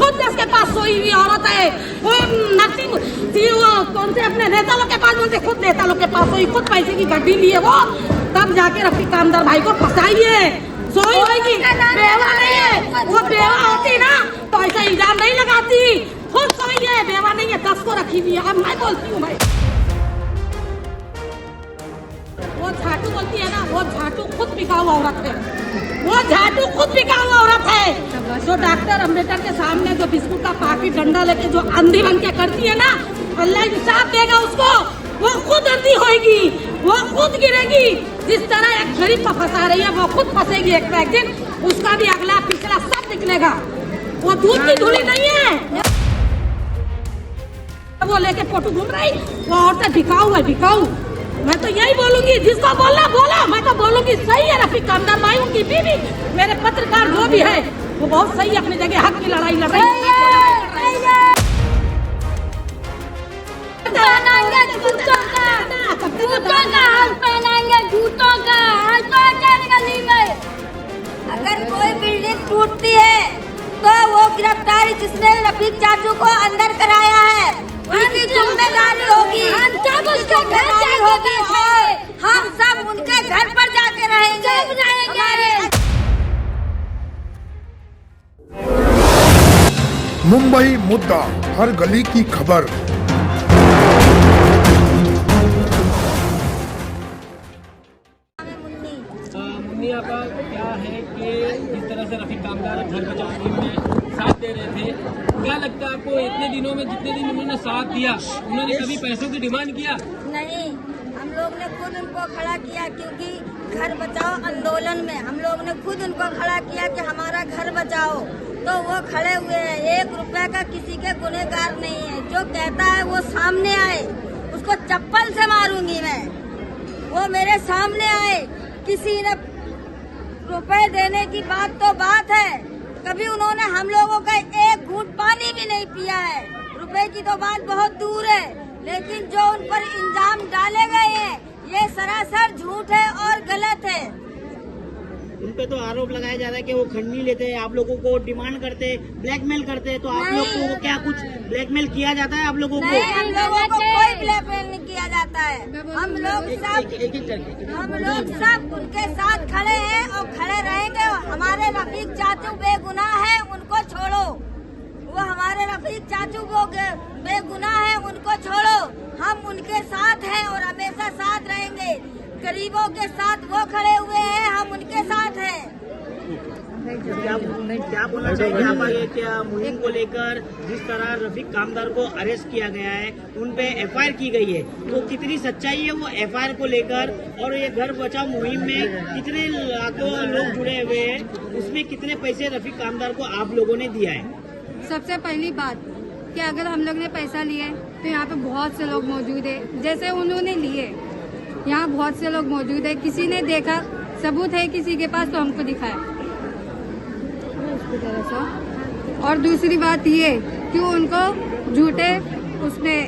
खुद इसके पास सोई हुई औरत है। वो नर्सिंग वो कौन से अपने नेता लोग के पास बोलते, खुद नेता लोग के पास सोई, खुद पैसे की गड्डी लिए वो, तब जाके रफीक कामदार भाई को फंसाइए। सोई होगी, बेवा नहीं है। वो बेवा होती ना तो ऐसा इल्जाम नहीं लगाती। खुद सोई है, बेवा नहीं है, 10 को रखी हुई है। अब मैं बोलती हूँ भाई, वो झाटू बोलती है ना, वो झाटू खुद बिकाऊ औरत है। वो झाटू खुद बिकाऊ औरत है। जो डॉक्टर अम्बेडकर के सामने जो बिस्कुट का पाकिट डंडा लेके जो अंधी बन के करती है ना, अल्लाह इंसाफ देगा उसको। वो खुद अंधी होगी, वो खुद गिरेगी। जिस तरह एक गरीब को फंसा रही है, वो खुद फंसेगी एक दिन। उसका भी अगला पिछला सब निकलेगा। वो दूध की धुली नहीं है। वो लेके फोटो घूम रही, वो औरतें बिकाऊ है, बिकाऊ। मैं तो यही बोलूंगी, जिसको बोलना बोला। मैं तो बोलूंगी सही है रफीक कामदार भाई, उनकी बीवी, मेरे पत्रकार जो भी है वो बहुत सही है, अपनी जगह हक की लड़ाई लड़ रही है। अगर कोई बिल्डिंग टूटती है तो वो गिरफ्तारी जिसने रफीक चाचू को अंदर कराया है उनकी जिम्मेदारी होगी। हम सब उसको घर होगी और हम सब उनके घर पर जाके रहेंगे। मुंबई मुद्दा, हर गली की खबर। मुन्नी आपका क्या है कि जिस तरह से रफीक कामदार घर बचाओ मुहिम में साथ दे रहे थे, क्या लगता है आपको इतने दिनों में जितने दिन उन्होंने साथ दिया, उन्होंने कभी पैसों की डिमांड किया? नहीं, हम लोग ने खुद उनको खड़ा किया, क्योंकि घर बचाओ आंदोलन में हम लोग ने खुद उनको खड़ा किया कि हमारा घर बचाओ, तो वो खड़े हुए हैं। 1 रुपए का किसी के गुनहगार नहीं है। जो कहता है वो सामने आए, उसको चप्पल से मारूंगी मैं। वो मेरे सामने आए। किसी ने रुपए देने की बात तो बात है, कभी उन्होंने हम लोगों का 1 घूंट पानी भी नहीं पिया है। रुपए की तो बात बहुत दूर है, लेकिन जो उन पर इल्जाम डाले गए हैं ये सरासर झूठ है और गलत है। उन पे तो आरोप लगाया जा रहा है कि वो खंडनी लेते हैं, आप लोगों को डिमांड करते, ब्लैकमेल करते हैं। तो आप लोग को क्या कुछ ब्लैकमेल किया जाता है आप लोगों को? नहीं, हम लोगों को कोई ब्लैकमेल नहीं किया जाता है। हम लोग सब उनके साथ खड़े हैं और खड़े रहेंगे। हमारे रफीक चाचू बेगुनाह है, उनको छोड़ो। वो हमारे रफीक चाचू वो बेगुनाह है, उनको छोड़ो। हम उनके साथ हैं और हमेशा साथ रहेंगे। गरीबों के साथ वो खड़े हुए हैं, हम उनके साथ हैं। क्या बोलना चाहिए आप आगे? क्या मुहिम को लेकर जिस तरह रफीक कामदार को अरेस्ट किया गया है, उन पे FIR की गई है, तो कितनी सच्चाई है वो FIR को लेकर? और ये घर बचाओ मुहिम में कितने लाखों लोग जुड़े हुए हैं, उसमें कितने पैसे रफीक कामदार को आप लोगों ने दिया है? सबसे पहली बात कि अगर हम लोग ने पैसा लिए तो यहाँ पे बहुत से लोग मौजूद है, जैसे उन्होंने लिए यहाँ बहुत से लोग मौजूद है। किसी ने देखा, सबूत है किसी के पास तो हमको दिखाया। और दूसरी बात ये कि उनको झूठे उसमें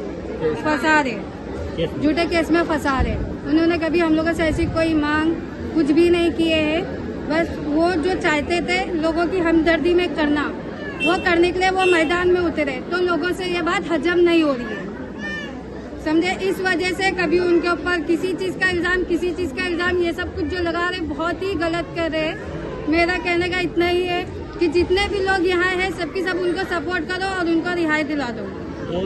फंसा रहे, झूठे केस में फंसा रहे। उन्होंने कभी हम लोगों से ऐसी कोई मांग कुछ भी नहीं किए है। बस वो जो चाहते थे लोगों की हमदर्दी में करना, वो करने के लिए वो मैदान में उतरे। तो लोगों से ये बात हजम नहीं हो रही है, समझे। इस वजह से कभी उनके ऊपर किसी चीज का इल्जाम, किसी चीज का इल्जाम, ये सब कुछ जो लगा रहे बहुत ही गलत कर रहे हैं। मेरा कहने का इतना ही है कि जितने भी लोग यहाँ हैं सबकी सब उनको सपोर्ट करो और उनको रिहाई दिला दो। और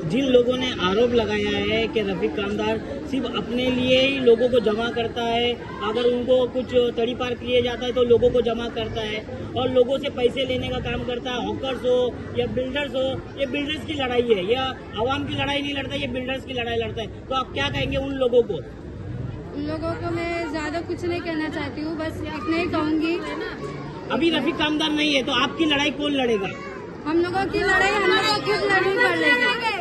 जिन लोगों ने आरोप लगाया है कि रफीक कामदार सिर्फ अपने लिए ही लोगों को जमा करता है, अगर उनको कुछ तड़ी पार किए जाता है तो लोगों को जमा करता है और लोगों से पैसे लेने का काम करता है, हॉकर्स हो या बिल्डर्स हो, ये बिल्डर्स की लड़ाई है, या आवाम की लड़ाई नहीं लड़ता, ये बिल्डर्स की लड़ाई लड़ता है। तो आप क्या कहेंगे उन लोगों को? उन लोगों को मैं ज्यादा कुछ नहीं कहना चाहती हूँ, बस इतना ही कहूँगी। अभी रफीक कामदार नहीं है तो आपकी लड़ाई कौन लड़ेगा? हम लोगों की लड़ाई हम लोग को खुद लड़नी पड़ेगी।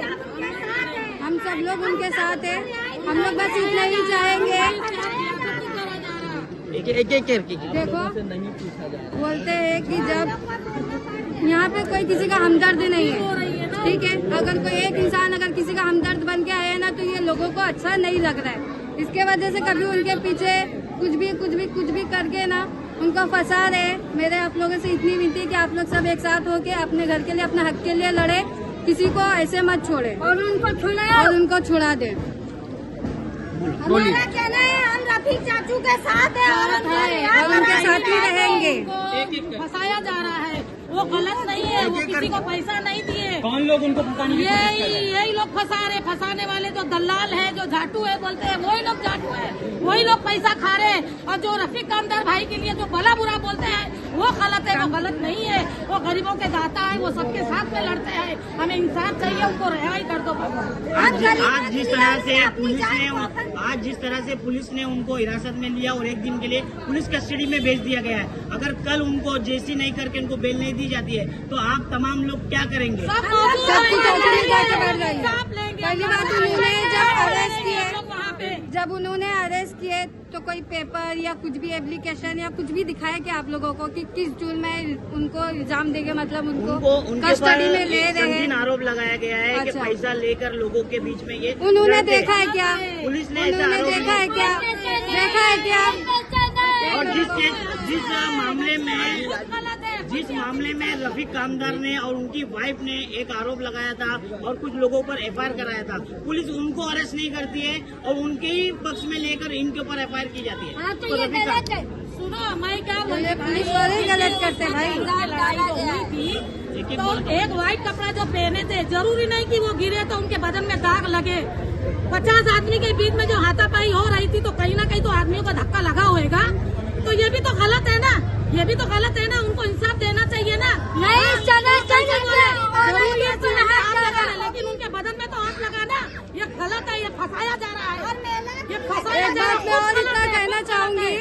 हम सब लोग उनके साथ हैं। हम लोग बस इतना ही चाहेंगे। देखो, बोलते हैं कि जब यहाँ पे कोई किसी का हमदर्द नहीं है, ठीक है, अगर कोई एक इंसान अगर किसी का हमदर्द बन के आया ना तो ये लोगों को अच्छा नहीं लग रहा है। इसके वजह से कभी उनके पीछे कुछ भी करके ना उनको फंसा रहे। मेरे आप लोगों से इतनी विनती है कि आप लोग सब एक साथ होके अपने घर के लिए, अपने हक के लिए लड़े, किसी को ऐसे मत छोड़े और उनको छुड़ा दे। हमारा कहना है हम रफीक चाचू के साथ है और उनके साथ ही रहेंगे। फंसाया जा रहा है, वो गलत नहीं है, वो किसी को पैसा नहीं दिए। कौन लोग उनको फंसाने की कोशिश कर रहे हैं? यही लोग फंसा रहे, फंसाने वाले जो दलाल है, जो झाटू है बोलते हैं, वही लोग झाटू है, वही लोग पैसा खा रहे हैं। और जो रफीक कामदार भाई के लिए जो भला बुरा बोलते हैं वो गलत है, वो गलत नहीं है। वो गरीबों के दाता है, वो सबके साथ में लड़ते हैं। हमें इंसाफ चाहिए, उनको रिहाई कर दो। आज जिस तरह से पुलिस ने उनको हिरासत में लिया और एक दिन के लिए पुलिस कस्टडी में भेज दिया गया है, अगर कल उनको जेसी नहीं करके उनको बेल नहीं दी जाती है तो आप तमाम लोग क्या करेंगे? सब कुछ ऑलरेडी जाके कर रही है। पहली बात उन्होंने जब उन्होंने अरेस्ट किए तो कोई पेपर या कुछ भी एप्लीकेशन या कुछ भी दिखाया कि आप लोगों को कि किस जुर्म में उनको इल्जाम देंगे, मतलब उनको कस्टडी में ले रहे हैं। आरोप लगाया गया है कि पैसा लेकर लोगों के बीच में ये उन्होंने देखा है क्या? पुलिस ने उन्होंने देखा है क्या? देखा है क्या? और जिस मामले में रफीक कामदार ने और उनकी वाइफ ने एक आरोप लगाया था और कुछ लोगों पर एफआईआर कराया था, पुलिस उनको अरेस्ट नहीं करती है और उनके ही पक्ष में लेकर इनके ऊपर एफआईआर की जाती है। तो ये गलत है। सुनो, मैं क्या बोल पुलिस वाले ही गलत करते हैं भाई। लड़ाई जो हुई थी तो एक व्हाइट कपड़ा जो पहने थे, जरूरी नहीं कि वो गिरे तो उनके बदन में दाग लगे। 50 आदमी के बीच में जो हाथापाई हो रही थी तो कहीं ना कहीं तो आदमियों का धक्का लगा होगा। तो ये भी तो गलत है ना, ये भी तो गलत है ना, उनको इंसाफ देना चाहिए ना। लेकिन उनके बदन में तो हाथ लगा ना, ये गलत है, ये फंसाया जा रहा है, ये फंसाया जा रहा है। मैं और इतना कहना चाहूंगी,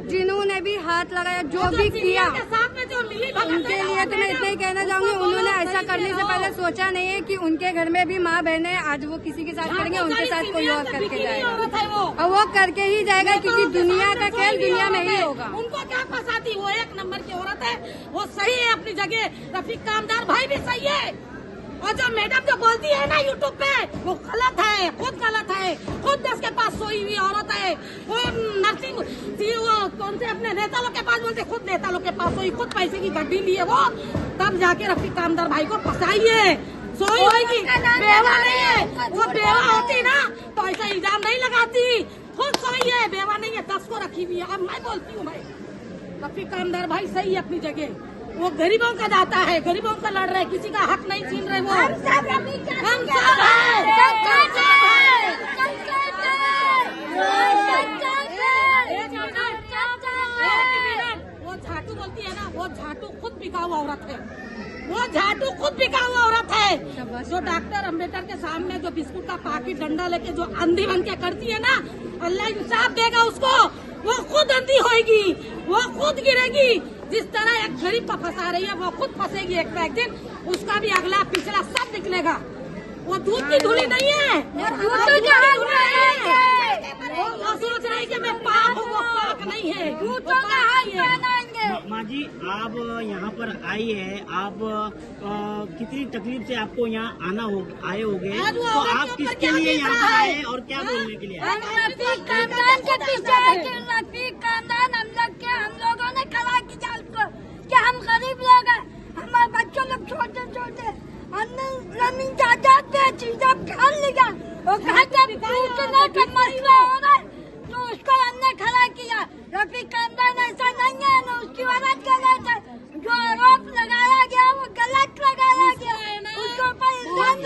जिन्होंने भी हाथ लगाया, जो भी किया, साथ में जो मिली भगत उनके लिए तो मैं इतना ही कहना चाहूंगी, उन्होंने ऐसा करने से पहले सोचा नहीं है कि उनके घर में भी माँ बहन है, आज वो किसी के साथ करेंगे, उनके साथ कोई और करके जाएगा और वो करके ही जाएगा, क्योंकि दुनिया का खेल दुनिया में ही होगा। उनको क्या फंसाती, वो एक नंबर की औरत है, वो सही है अपनी जगह। रफीक कामदार भाई भी सही है, और जो मैडम जो बोलती है ना यूट्यूब पे, वो गलत है, खुद गलत है। खुद उसके पास सोई हुई औरत है, वो नर्सिंग वो कौन से अपने नेता लोग के पास बोलते, खुद नेता लोग के पास सोई, खुद पैसे की गड्डी लिए वो, तब जाके रफीक कामदार भाई को फंसाइए। सोई होगी, बेवा नहीं है, वो बेवा होती ना तो ऐसा इल्जाम नहीं लगाती। खुद सोई है, बेवा नहीं है, 10 को रखी हुई है। अब मैं बोलती हूँ भाई, रफीक कामदार भाई सही है अपनी जगह, वो गरीबों का दाता है, गरीबों का लड़ रहे हैं, किसी का हक नहीं छीन रहे। वो हम सब वो झाटू बोलती है ना, वो झाटू खुद बिकाऊ औरत है, वो झाटू खुद बिकाऊ औरत है। जो डॉक्टर अम्बेडकर के सामने जो बिस्कुट का पाकिट डंडा लेके जो अंधी बन के करती है ना, अल्लाह इंसाफ देगा उसको। वो खुद अंधी होगी, वो खुद गिरेगी। जिस तरह एक गरीब पर फंसा रही है, वो खुद फंसेगी एक दिन, उसका भी अगला पिछला सब निकलेगा। वो दूध की धुली नहीं है, वो सोच रही कि मैं पाप हूँ, वो पाप नहीं है। माँ जी, आप यहाँ पर आई है, आप कितनी तकलीफ से आपको यहाँ आए होगे, तो आप किसके लिए यहाँ पर आए और क्या बोलने के लिए? रफीक खानदान के पीछे है कि रफीक खानदान हम लोगों ने खड़ा किया उसको, कि हम गरीब लोग हैं, हमारे बच्चों लोग छोटे छोटे, हमने जमीन जायदाद पे चीजें खा लिया, वो कहा कि पूछने का मसला हो रहा है तो उसको हमने खड़ा किया। रफीक खानदान ऐसा नहीं है ना, उसकी औरत गलत है, जो आरोप लगाया गया वो गलत लगाया गया, उसके ऊपर इल्जाम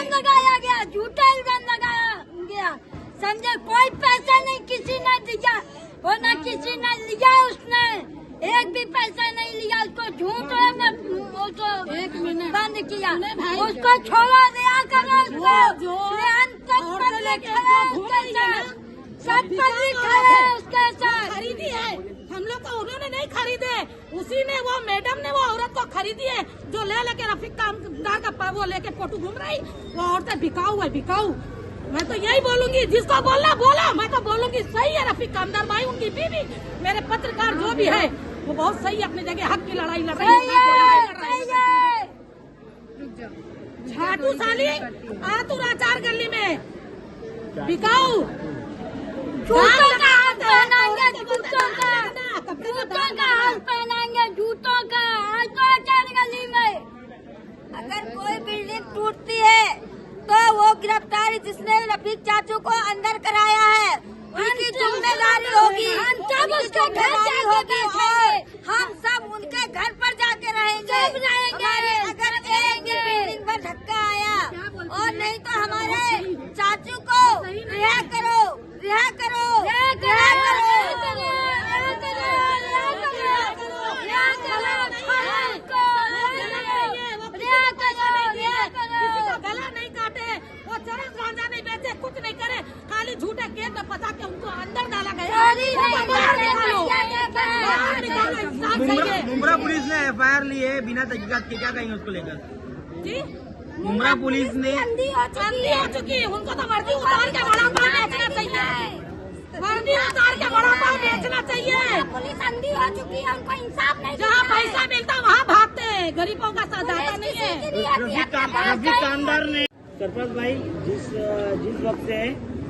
लगाया गया, झूठा इल्जाम लगाया गया। समझे, कोई पैसा नहीं किसी ने दिया, वो न किसी ने लिया, उसने एक भी पैसा नहीं लिया, उसको झूठ बंद किया, उसको छोड़ा दिया करो, उसके साथ खरीदी है। हम लोग को उन्होंने नहीं खरीदे, उसी ने, वो मैडम ने वो औरत को खरीदी है, जो ले लेके रफीक कामदार का वो लेके फोटो घूम रही। वो औरतें बिकाऊ है, बिकाऊ। मैं तो यही बोलूंगी, जिसको बोलना बोला, मैं तो बोलूंगी सही है रफीक कामदार भाई, उनकी बीवी, मेरे पत्रकार जो भी है वो बहुत सही है अपनी जगह, हक की लड़ाई लड़ रही है। झाटू साली आतुर आचार गली में बिकाऊ, गिरफ्तारी जिसने रफीक चाचू को अंदर कराया है उनकी जिम्मेदारी होगी, उनकी जिम्मेदारी होगी और हम सब उनके घर पर जाके रहेंगे। अगर एक बिल्डिंग पर धक्का आया और नहीं तो हमारे चाचू को रिहा करो, रिहा करो, रिहा करो, किसी का गला नहीं काटे, वो चरस गांजा नहीं बेचे, कुछ नहीं करे, खाली झूठे केस में फंसा के उनको अंदर डाला गया। मुमरा पुलिस ने FIR ली है बिना तहकीकात के, क्या कहेंगे उसको लेकर? जी मुमरा पुलिस ने अंधी हो चुकी है, उनको तो वर्दी उतार के बड़ा पाव बेचना चाहिए, वर्दी उतार के बड़ा पाव बेचना चाहिए। पुलिस अंधी हो चुकी है, उनको इंसाफ नहीं। जहाँ पैसा मिलता वहाँ भागते हैं, गरीबों का साथ नहीं है। रफीक कामदार ने सरपंच भाई जिस वक्त से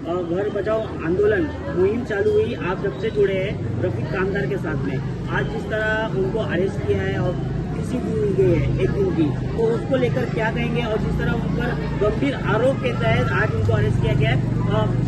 घर बचाओ आंदोलन मुहिम चालू हुई, आप जब से जुड़े हैं रफीक कामदार के साथ में, आज जिस तरह उनको अरेस्ट किया है और किसी दी गई है एक दिन की, तो उसको लेकर क्या कहेंगे? और जिस तरह उन पर गंभीर आरोप के तहत आज उनको अरेस्ट किया गया है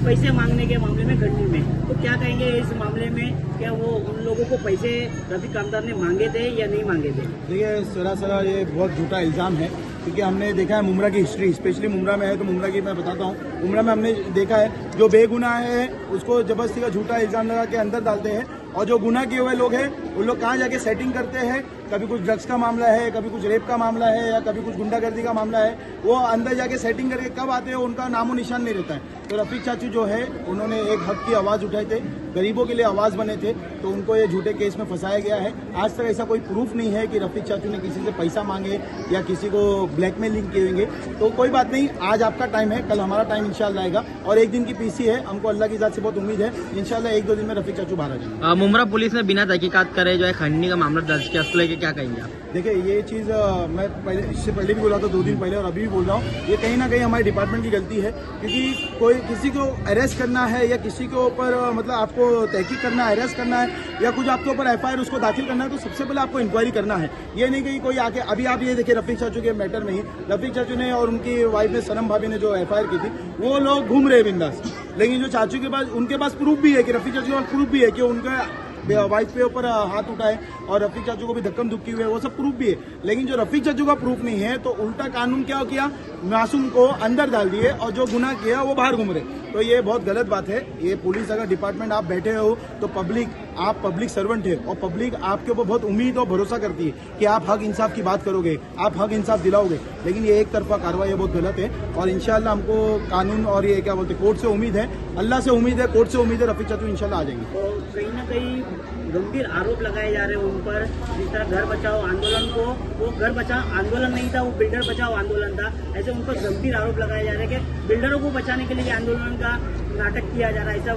पैसे मांगने के मामले में गढ़नी में, तो क्या कहेंगे इस मामले में? क्या वो उन लोगों को पैसे रफीक कामदार ने मांगे थे या नहीं मांगे थे? देखिए सरासर ये बहुत झूठा इल्ज़ाम है, क्योंकि हमने देखा है मुमरा की हिस्ट्री, स्पेशली मुमरा में है तो मुमरा की मैं बताता हूँ। मुमरा में हमने देखा है जो बेगुनाह है उसको जबरदस्ती का झूठा इल्ज़ाम लगा के अंदर डालते हैं, और जो गुनाह किए हुए लोग हैं उन लोग कहाँ जाके सेटिंग करते हैं, कभी कुछ ड्रग्स का मामला है, कभी कुछ रेप का मामला है, या कभी कुछ गुंडागर्दी का मामला है, वो अंदर जाके सेटिंग करके कब आते हैं उनका नामो निशान नहीं रहता है। तो रफीक चाचू जो है उन्होंने एक हक की आवाज़ उठाए थे, गरीबों के लिए आवाज़ बने थे, तो उनको ये झूठे केस में फंसाया गया है। आज तक ऐसा कोई प्रूफ नहीं है कि रफीक चाचू ने किसी से पैसा मांगे या किसी को ब्लैकमेलिंग किए होंगे। तो कोई बात नहीं, आज आपका टाइम है, कल हमारा टाइम इंशाल्लाह आएगा, और एक दिन की पीसी है, हमको अल्लाह की जात से बहुत उम्मीद है, इंशाल्लाह एक दो दिन में रफीक चाचू बाहर आ जाएंगे। मुमरा पुलिस ने बिना तहकीकात करे जो है खंडनी का मामला दर्ज किया, उसको लेकर क्या कहेंगे आप? देखिए ये चीज़ मैं पहले इससे पहले भी बोला था, 2 दिन पहले, और अभी भी बोल रहा हूँ, ये कहीं ना कहीं हमारे डिपार्टमेंट की गलती है, क्योंकि कोई किसी को अरेस्ट करना है या किसी के ऊपर मतलब आपको तहकीक करना है, अरेस्ट करना है, या कुछ आपके ऊपर FIR उसको दाखिल करना है, तो सबसे पहले आपको इंक्वायरी करना है। ये नहीं कि कोई आके, अभी आप ये देखिए रफीक चाचू के मैटर में ही रफीक चाचू ने और उनकी वाइफ ने, सनम भाभी ने जो FIR की थी, वो लोग घूम रहे बिंदास, लेकिन जो चाचू के पास, उनके पास प्रूफ भी है कि रफीक चाचू के पास प्रूफ भी है कि उनका वाइफ के ऊपर हाथ उठाए और रफीक चाचू को भी धक्कम धुक्की हुए, वो सब प्रूफ भी है। लेकिन जो रफीक चाचू का प्रूफ नहीं है, तो उल्टा कानून क्या किया, मासूम को अंदर डाल दिए और जो गुनाह किया वो बाहर घूम रहे। तो ये बहुत गलत बात है। ये पुलिस अगर डिपार्टमेंट आप बैठे हो तो पब्लिक, आप पब्लिक सर्वेंट है, और पब्लिक आपके ऊपर बहुत उम्मीद और भरोसा करती है कि आप हक इंसाफ की बात करोगे, आप हक इंसाफ दिलाओगे। लेकिन ये एक तरफा कार्रवाई बहुत गलत है, और इंशाल्लाह हमको कानून और ये क्या बोलते हैं, कोर्ट से उम्मीद है, अल्लाह से उम्मीद है, कोर्ट से उम्मीद है, रफीक चाचू इंशाल्लाह आ जाएंगे। तो कहीं ना कहीं गंभीर आरोप लगाए जा रहे हैं उन पर, जिस तरह घर बचाओ आंदोलन को, वो घर बचाओ आंदोलन नहीं था, वो बिल्डर बचाओ आंदोलन था, ऐसे उन पर गंभीर आरोप लगाए जा रहे हैं कि बिल्डरों को बचाने के लिए आंदोलन का नाटक किया जा रहा है, ऐसा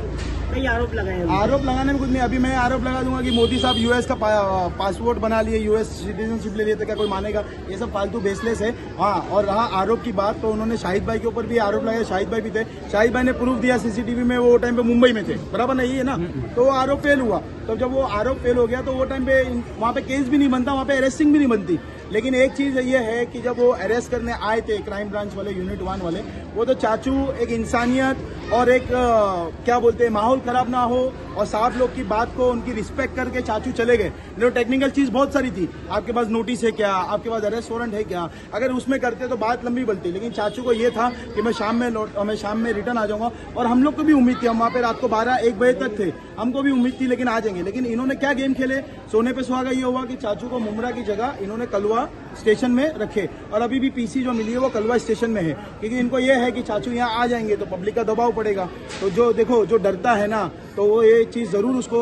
कई आरोप लगाए। आरोप लगाने में कुछ नहीं, अभी मैं आरोप लगा दूंगा कि मोदी साहब US का पासपोर्ट बना लिए, US सिटीजनशिप ले लिए, तो क्या कोई मानेगा? ये सब फालतू बेसलेस है। हाँ, और रहा आरोप की बात, तो उन्होंने शाहिद भाई के ऊपर भी आरोप लगाया, शाहिद भाई भी थे, शाहिद भाई ने प्रूफ दिया CCTV में, वो टाइम पे मुंबई में थे, बराबर नहीं है ना, तो वो आरोप फेल हुआ। तो जब वो आरोप फेल हो गया तो वो टाइम पे वहाँ पे केस भी नहीं बनता, वहाँ पे अरेस्टिंग भी नहीं बनती। लेकिन एक चीज़ ये है कि जब वो अरेस्ट करने आए थे क्राइम ब्रांच वाले, यूनिट 1 वाले, वो तो चाचू एक इंसानियत और एक क्या बोलते हैं, माहौल खराब ना हो और साफ लोग की बात को उनकी रिस्पेक्ट करके चाचू चले गए। जो टेक्निकल चीज़ बहुत सारी थी, आपके पास नोटिस है क्या, आपके पास अरेस्ट वारंट है क्या, अगर उसमें करते तो बात लंबी बनती। लेकिन चाचू को ये था कि मैं शाम में रिटर्न आ जाऊंगा, और हम लोग को भी उम्मीद थी, हम वहाँ पे रात को 12-1 बजे तक थे, हमको भी उम्मीद थी लेकिन आ जाएंगे। लेकिन इन्होंने क्या गेम खेले, सोने पे सुहागा ये हुआ कि चाचू को मुमरा की जगह इन्होंने कलवा स्टेशन में रखे, और अभी भी PC जो मिली है वो कलवा स्टेशन में है, क्योंकि इनको ये है कि चाचू यहाँ आ जाएंगे तो पब्लिक का दबाव पड़ेगा। तो जो देखो, जो डरता है ना, तो वो ये चीज़ ज़रूर उसको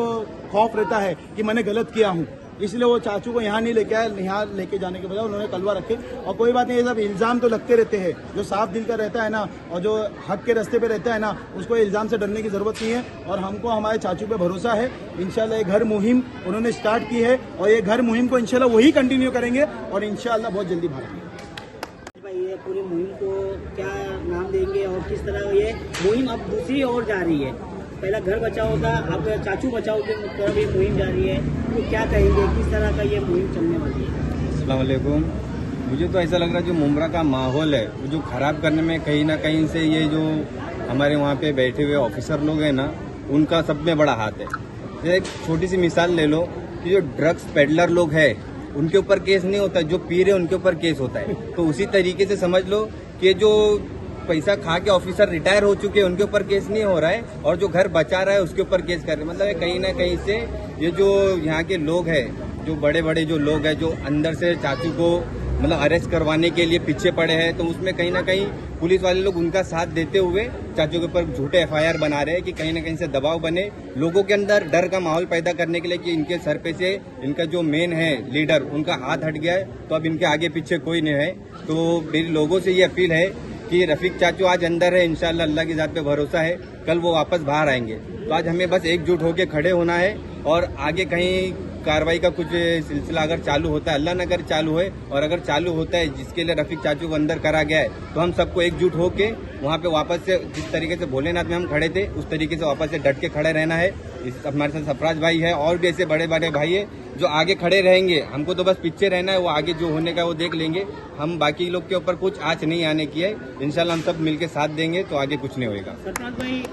खौफ रहता है कि मैंने गलत किया हूँ, इसलिए वो चाचू को यहाँ नहीं लेके आए। यहाँ लेके जाने के बजाय उन्होंने कलवा रखे। और कोई बात नहीं, ये सब इल्ज़ाम तो लगते रहते हैं, जो साफ दिल का रहता है ना और जो हक के रास्ते पे रहता है ना, उसको इल्ज़ाम से डरने की ज़रूरत नहीं है। और हमको हमारे चाचू पे भरोसा है, इंशाल्लाह ये घर मुहिम उन्होंने स्टार्ट की है, और ये घर मुहिम को इंशाल्लाह वही कंटिन्यू करेंगे, और इंशाल्लाह बहुत जल्दी भागेंगे। ये पूरी मुहिम को क्या नाम देंगे और किस तरह ये मुहिम अब दूसरी ओर जा रही है? पहला घर बचाओ था, अब चाचू बचाओ की तरफ ये मुहिम जा रही है, तो क्या कहेंगे, किस तरह का ये मुहिम चलने वाली है? अस्सलाम वालेकुम। मुझे तो ऐसा लग रहा है जो मुमरा का माहौल है वो जो खराब करने में कहीं ना कहीं से ये जो हमारे वहाँ पे बैठे हुए ऑफिसर लोग हैं ना, उनका सब में बड़ा हाथ है। जैसे एक छोटी सी मिसाल ले लो कि जो ड्रग्स पेडलर लोग हैं उनके ऊपर केस नहीं होता, जो पी रहे उनके ऊपर केस होता है। तो उसी तरीके से समझ लो कि जो पैसा खा के ऑफिसर रिटायर हो चुके हैं उनके ऊपर केस नहीं हो रहा है, और जो घर बचा रहा है उसके ऊपर केस कर रहे हैं। मतलब कहीं ना कहीं से ये जो यहाँ के लोग हैं, जो बड़े बड़े जो लोग हैं, जो अंदर से चाचू को मतलब अरेस्ट करवाने के लिए पीछे पड़े हैं, तो उसमें कहीं ना कहीं पुलिस वाले लोग उनका साथ देते हुए चाचू के ऊपर झूठे FIR बना रहे हैं कि कहीं ना कहीं से दबाव बने, लोगों के अंदर डर का माहौल पैदा करने के लिए कि इनके सर पे से इनका जो मेन है लीडर उनका हाथ हट गया है, तो अब इनके आगे पीछे कोई नहीं है। तो मेरी लोगों से ये अपील है कि रफीक चाचू आज अंदर है, इंशाल्लाह अल्लाह की जात पे भरोसा है, कल वो वापस बाहर आएंगे। तो आज हमें बस एकजुट होकर खड़े होना है, और आगे कहीं कार्रवाई का कुछ सिलसिला अगर चालू होता है, अल्लाह न करे चालू है, और अगर चालू होता है जिसके लिए रफीक चाचू को अंदर करा गया है, तो हम सबको एकजुट होके वहाँ पे वापस से जिस तरीके से भोलेनाथ में हम खड़े थे उस तरीके से वापस से डट के खड़े रहना है। हमारे साथ सरफराज भाई है और भी ऐसे बड़े बड़े भाई है जो आगे खड़े रहेंगे, हमको तो बस पीछे रहना है, वो आगे जो होने का वो देख लेंगे। हम बाकी लोग के ऊपर कुछ आँच नहीं आने की है, इंशाल्लाह हम सब मिलके साथ देंगे तो आगे कुछ नहीं होगा। सरफराज भाई,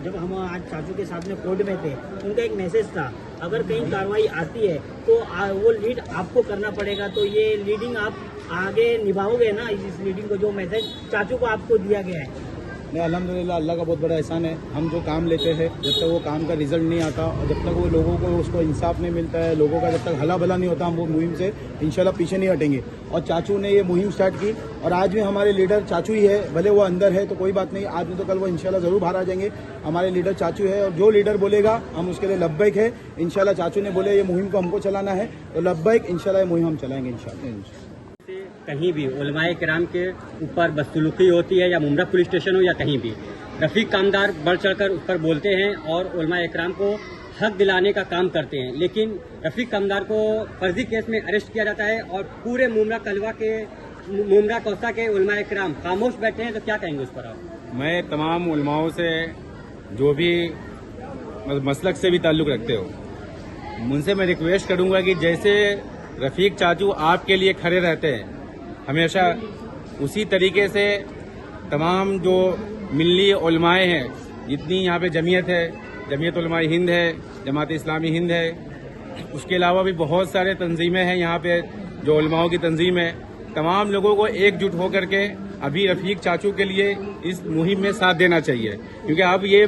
जब हम आज चाचू के साथ में कोर्ट में थे, उनका एक मैसेज था, अगर कहीं कार्रवाई आती है तो वो लीड आपको करना पड़ेगा, तो ये लीडिंग आप आगे निभाओगे ना, इस लीडिंग को, जो मैसेज चाचू को आपको दिया गया है? नहीं, अल्हम्दुलिल्लाह अल्लाह का बहुत बड़ा एहसान है। हम जो काम लेते हैं, जब तक वो काम का रिजल्ट नहीं आता और जब तक वो लोगों को उसको इंसाफ नहीं मिलता है, लोगों का जब तक हला भला नहीं होता, हम वो मुहिम से इंशाल्लाह पीछे नहीं हटेंगे। और चाचू ने ये मुहिम स्टार्ट की, और आज भी हमारे लीडर चाचू ही है, भले वो अंदर है तो कोई बात नहीं, आज नहीं तो कल वो इंशाल्लाह ज़रूर बाहर आ जाएंगे। हमारे लीडर चाचू है, और जो लीडर बोलेगा हम उसके लिए लब्बैक है। इंशाल्लाह चाचू ने बोले ये मुहिम को हमको चलाना है तो लब्बैक, इंशाल्लाह ये मुहिम हम चलाएंगे इंशाल्लाह। कहीं भी उलमाए किराम के ऊपर बदसलूकी होती है, या मुमरा पुलिस स्टेशन हो या कहीं भी, रफीक कामदार बढ़ चढ़कर उस पर बोलते हैं और उलमाए किराम को हक दिलाने का काम करते हैं। लेकिन रफीक कामदार को फर्जी केस में अरेस्ट किया जाता है और पूरे मुमरा कौसा के उलमाए किराम खामोश बैठे हैं, तो क्या कहेंगे उस पर आप? मैं तमाम उलमाओं से जो भी मसलक से भी ताल्लुक़ रखते हो, उनसे मैं रिक्वेस्ट करूंगा कि जैसे रफीक चाचू आपके लिए खड़े रहते हैं हमेशा, उसी तरीके से तमाम जो मिल्ली उलमाए हैं, जितनी यहाँ पे जमीयत है, जमीयत उलमाए हिंद है, जमात इस्लामी हिंद है, उसके अलावा भी बहुत सारे तंजीमें हैं यहाँ पे जो उलमाओं की तंजीम है, तमाम लोगों को एकजुट होकर के अभी रफीक चाचू के लिए इस मुहिम में साथ देना चाहिए। क्योंकि अब ये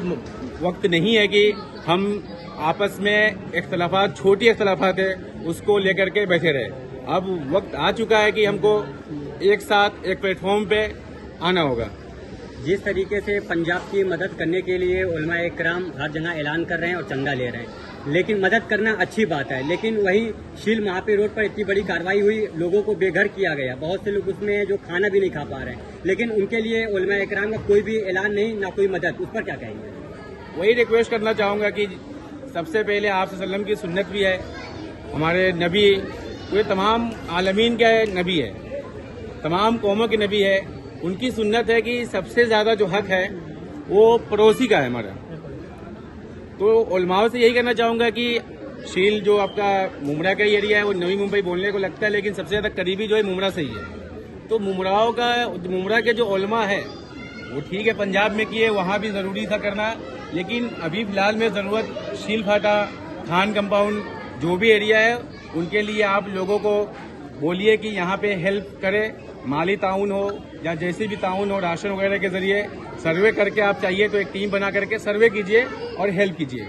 वक्त नहीं है कि हम आपस में इख्तलाफात, छोटी इख्तलाफात है उसको लेकर के बैठे रहे। अब वक्त आ चुका है कि हमको एक साथ एक प्लेटफॉर्म पे आना होगा। जिस तरीके से पंजाब की मदद करने के लिए उलमाए किराम हर जगह ऐलान कर रहे हैं और चंदा ले रहे हैं, लेकिन मदद करना अच्छी बात है, लेकिन वही शील महापी रोड पर इतनी बड़ी कार्रवाई हुई, लोगों को बेघर किया गया, बहुत से लोग उसमें जो खाना भी नहीं खा पा रहे हैं, लेकिन उनके लिए उलमाए किराम का कोई भी ऐलान नहीं, ना कोई मदद, उस पर क्या कहेंगे? वही रिक्वेस्ट करना चाहूँगा कि सबसे पहले आप सल्लम की सुन्नत भी है, हमारे नबी वे तमाम आलमीन के नबी है, तमाम कौमों के नबी है, उनकी सुन्नत है कि सबसे ज़्यादा जो हक है वो पड़ोसी का है हमारा। तो उलमाओं से यही कहना चाहूँगा कि शील जो आपका मुमरा का एरिया है वो नवी मुंबई बोलने को लगता है, लेकिन सबसे ज़्यादा करीबी जो है मुमरा से ही है। तो मुमरा के जो उलमा है वो ठीक है पंजाब में किए, वहाँ भी ज़रूरी था करना, लेकिन अभी फ़िलहाल में ज़रूरत शील फाटा, खान कंपाउंड, जो भी एरिया है उनके लिए आप लोगों को बोलिए कि यहाँ पे हेल्प करें, माली ताउन हो या जैसे भी ताउन हो, राशन वगैरह के जरिए सर्वे करके आप चाहिए तो एक टीम बना करके सर्वे कीजिए और हेल्प कीजिए।